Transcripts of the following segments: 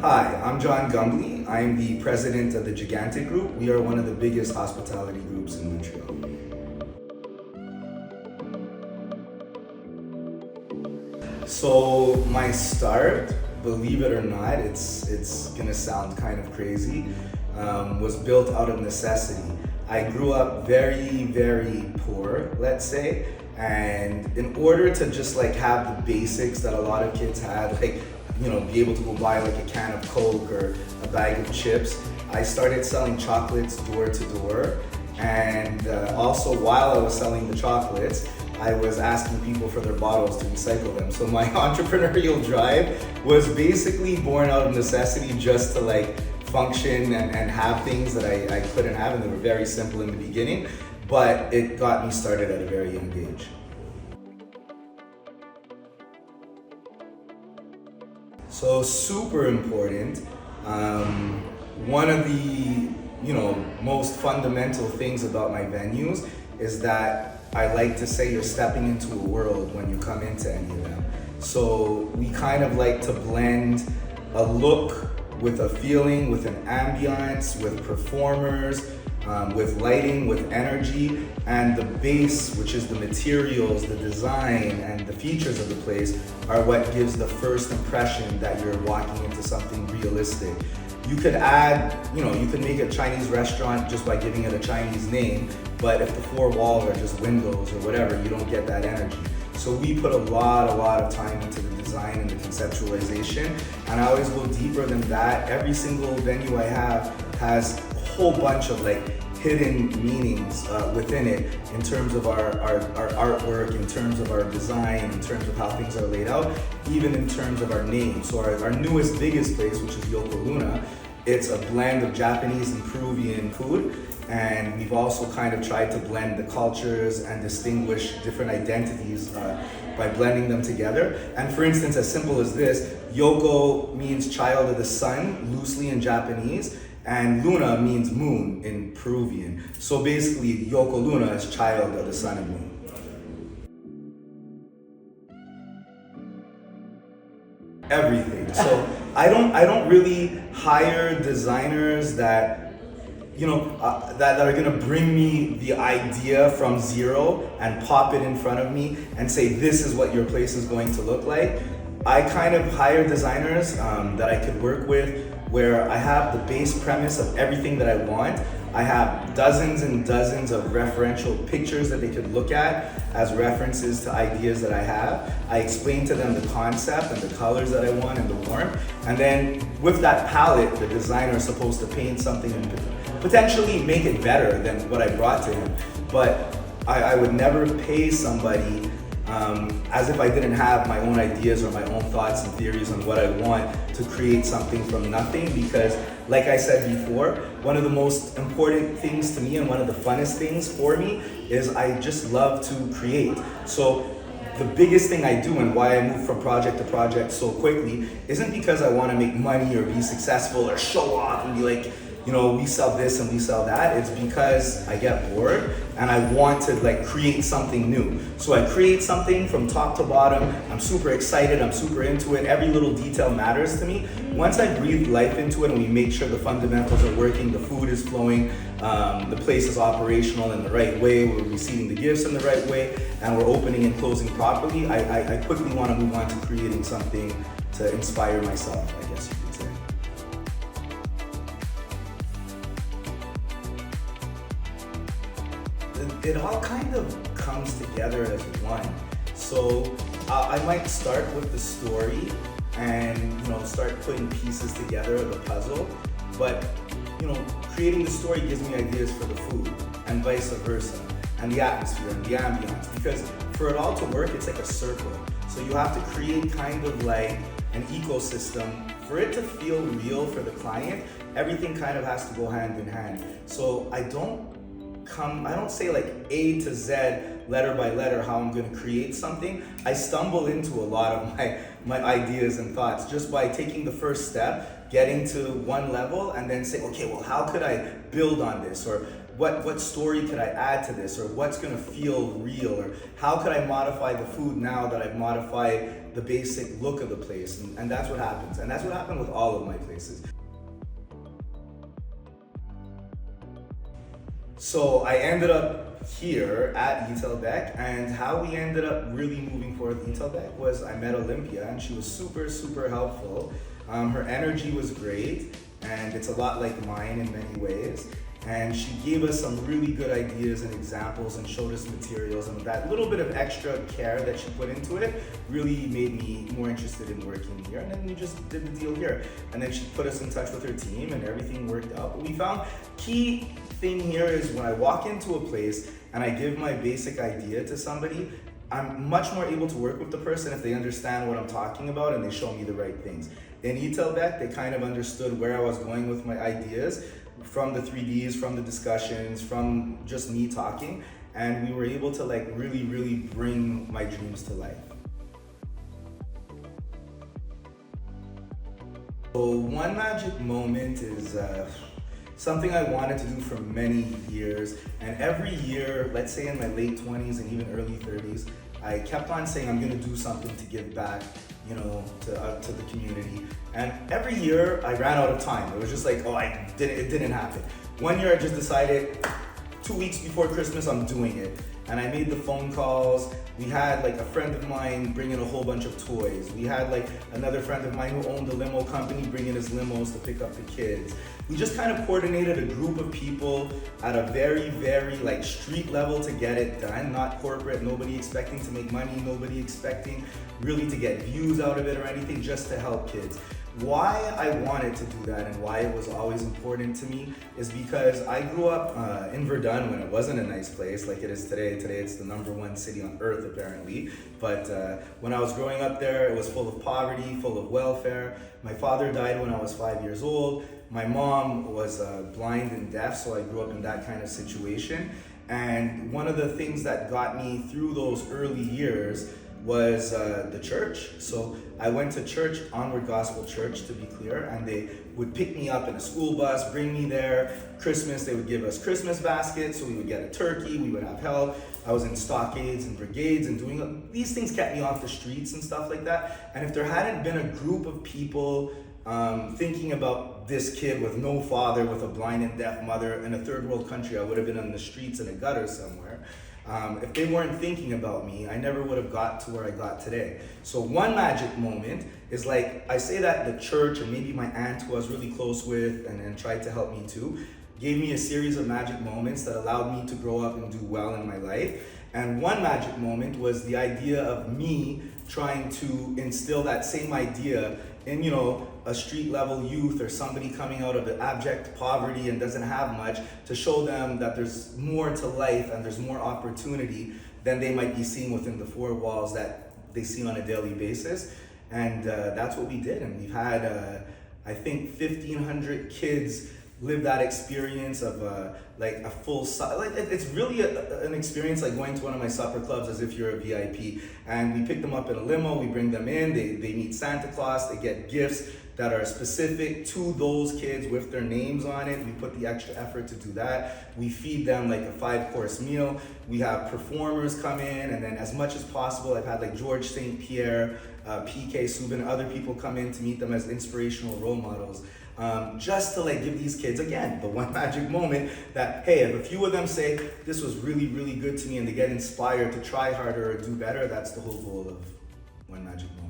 Hi, I'm John Gumbley. I'm the president of the Gigantic Group. We are one of the biggest hospitality groups in Montreal. So my start, believe it or not, it's gonna sound kind of crazy, was built out of necessity. I grew up very, very poor, let's say, and in order to just like have the basics that a lot of kids had, like, you know, be able to go buy like a can of Coke or a bag of chips, I started selling chocolates door to door. And also while I was selling the chocolates, I was asking people for their bottles to recycle them. So my entrepreneurial drive was basically born out of necessity, just to like function and have things that I couldn't have, and they were very simple in the beginning, but it got me started at a very young age. So super important. One of the most fundamental things about my venues is that I like to say you're stepping into a world when you come into any of them. So we kind of like to blend a look with a feeling, with an ambiance, with performers, with lighting, with energy, and the base, which is the materials, the design, and the features of the place are what gives the first impression that you're walking into something realistic. You could add, you could make a Chinese restaurant just by giving it a Chinese name, but if the four walls are just windows or whatever, you don't get that energy. So we put a lot of time into the design and the conceptualization, and I always go deeper than that. Every single venue I have has a whole bunch of like hidden meanings within it, in terms of our artwork, in terms of our design, in terms of how things are laid out, even in terms of our name. So our newest, biggest place, which is Yoko Luna, it's a blend of Japanese and Peruvian food, and we've also kind of tried to blend the cultures and distinguish different identities by blending them together. And for instance, as simple as this, Yoko means child of the sun, loosely in Japanese, and Luna means moon in Peruvian. So basically, Yoko Luna is child of the sun and moon. Everything. So I don't really hire designers that that are gonna bring me the idea from zero and pop it in front of me and say, this is what your place is going to look like. I kind of hire designers that I could work with, where I have the base premise of everything that I want. I have dozens and dozens of referential pictures that they could look at as references to ideas that I have. I explain to them the concept and the colors that I want and the warmth. And then with that palette, the designer is supposed to paint something and potentially make it better than what I brought to him. But I would never pay somebody as if I didn't have my own ideas or my own thoughts and theories on what I want to create something from nothing, because like I said before, one of the most important things to me and one of the funnest things for me is I just love to create. So the biggest thing I do and why I move from project to project so quickly isn't because I want to make money or be successful or show off and be like, we sell this and we sell that. It's because I get bored and I want to like create something new. So I create something from top to bottom. I'm super excited, I'm super into it. Every little detail matters to me. Once I breathe life into it and we make sure the fundamentals are working, the food is flowing, the place is operational in the right way, we're receiving the gifts in the right way, and we're opening and closing properly, I quickly want to move on to creating something to inspire myself, I guess you could say. It all kind of comes together as one. So I might start with the story and start putting pieces together of the puzzle, but creating the story gives me ideas for the food, and vice versa, and the atmosphere and the ambiance, because for it all to work, it's like a circle. So you have to create kind of like an ecosystem for it to feel real for the client. Everything kind of has to go hand in hand. So I don't say like A to Z, letter by letter, how I'm gonna create something. I stumble into a lot of my ideas and thoughts just by taking the first step, getting to one level, and then say, okay, well, how could I build on this? Or what story could I add to this, or what's gonna feel real, or how could I modify the food now that I've modified the basic look of the place, and that's what happens. And that's what happened with all of my places. So I ended up here at Italbec, and how we ended up really moving forward with Italbec was I met Olympia, and she was super, super helpful. Her energy was great, and it's a lot like mine in many ways. And she gave us some really good ideas and examples and showed us materials, and that little bit of extra care that she put into it really made me more interested in working here. And then we just did the deal here. And then she put us in touch with her team, and everything worked out. But we found key thing here is when I walk into a place and I give my basic idea to somebody, I'm much more able to work with the person if they understand what I'm talking about and they show me the right things. In Italbec, they kind of understood where I was going with my ideas from the 3Ds, from the discussions, from just me talking, and we were able to like really, really bring my dreams to life. So one magic moment is something I wanted to do for many years, and every year, let's say in my late 20s and even early 30s, I kept on saying I'm gonna do something to give back, you know, to the community. And every year I ran out of time. It was just like, oh, it didn't happen. One year I just decided 2 weeks before Christmas I'm doing it. And I made the phone calls. We had like a friend of mine bring in a whole bunch of toys. We had like another friend of mine who owned a limo company bring in his limos to pick up the kids. We just kind of coordinated a group of people at a very, very like street level to get it done, not corporate, nobody expecting to make money, nobody expecting really to get views out of it or anything, just to help kids. Why I wanted to do that and why it was always important to me is because I grew up in Verdun when it wasn't a nice place like it is today. Today it's the #1 city on earth apparently. But when I was growing up there, it was full of poverty, full of welfare. My father died when I was 5 years old. My mom was blind and deaf, so I grew up in that kind of situation. And one of the things that got me through those early years was the church. So I went to church, Onward Gospel Church to be clear, and they would pick me up in a school bus, bring me there. Christmas, they would give us Christmas baskets, so we would get a turkey, we would have help. I was in stockades and brigades and doing, these things kept me off the streets and stuff like that. And if there hadn't been a group of people thinking about this kid with no father, with a blind and deaf mother in a third world country, I would have been on the streets in a gutter somewhere. If they weren't thinking about me, I never would have got to where I got today. So one magic moment is like, I say that the church, and maybe my aunt who I was really close with and tried to help me too, gave me a series of magic moments that allowed me to grow up and do well in my life. And one magic moment was the idea of me trying to instill that same idea in, you know, a street level youth or somebody coming out of the abject poverty and doesn't have much, to show them that there's more to life and there's more opportunity than they might be seeing within the four walls that they see on a daily basis. And that's what we did. And we've had, I think, 1,500 kids live that experience of like a full, like it's really an experience like going to one of my supper clubs as if you're a VIP. And we pick them up in a limo, we bring them in, they meet Santa Claus, they get gifts that are specific to those kids with their names on it. We put the extra effort to do that. We feed them like a 5-course meal. We have performers come in, and then as much as possible, I've had like George St. Pierre, PK Subban, other people come in to meet them as inspirational role models. Just to like give these kids, again, the one magic moment that, hey, if a few of them say, this was really, really good to me, and they get inspired to try harder or do better, that's the whole goal of one magic moment.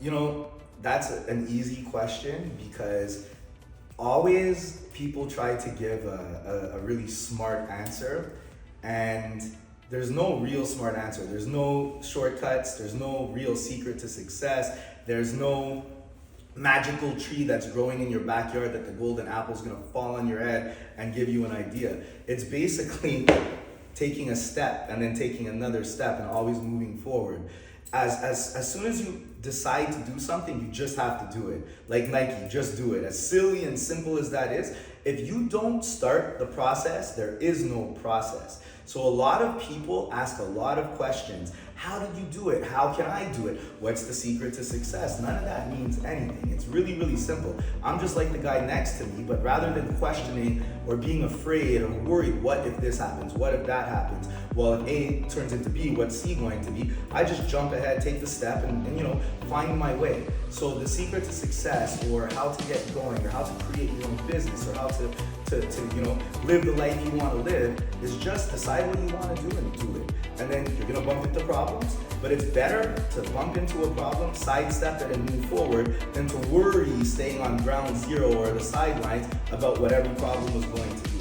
You know, that's an easy question because always people try to give a really smart answer, and there's no real smart answer. There's no shortcuts. There's no real secret to success. There's no magical tree that's growing in your backyard that the golden apple's gonna fall on your head and give you an idea. It's basically taking a step and then taking another step and always moving forward. As soon as you decide to do something, you just have to do it. Like Nike, just do it. As silly and simple as that is, If you don't start the process, there is no process. So a lot of people ask a lot of questions. How did you do it? How can I do it? What's the secret to success? None of that means anything. It's really, really simple. I'm just like the guy next to me, but rather than questioning or being afraid or worried, what if this happens? What if that happens? Well, if A turns into B, what's C going to be? I just jump ahead, take the step, and find my way. So the secret to success, or how to get going, or how to create your own business, or how to live the life you want to live, is just decide what you want to do and do it. And then you're gonna bump into problems, but it's better to bump into a problem, sidestep it, and move forward than to worry staying on ground zero or the sidelines about what every problem was going to be.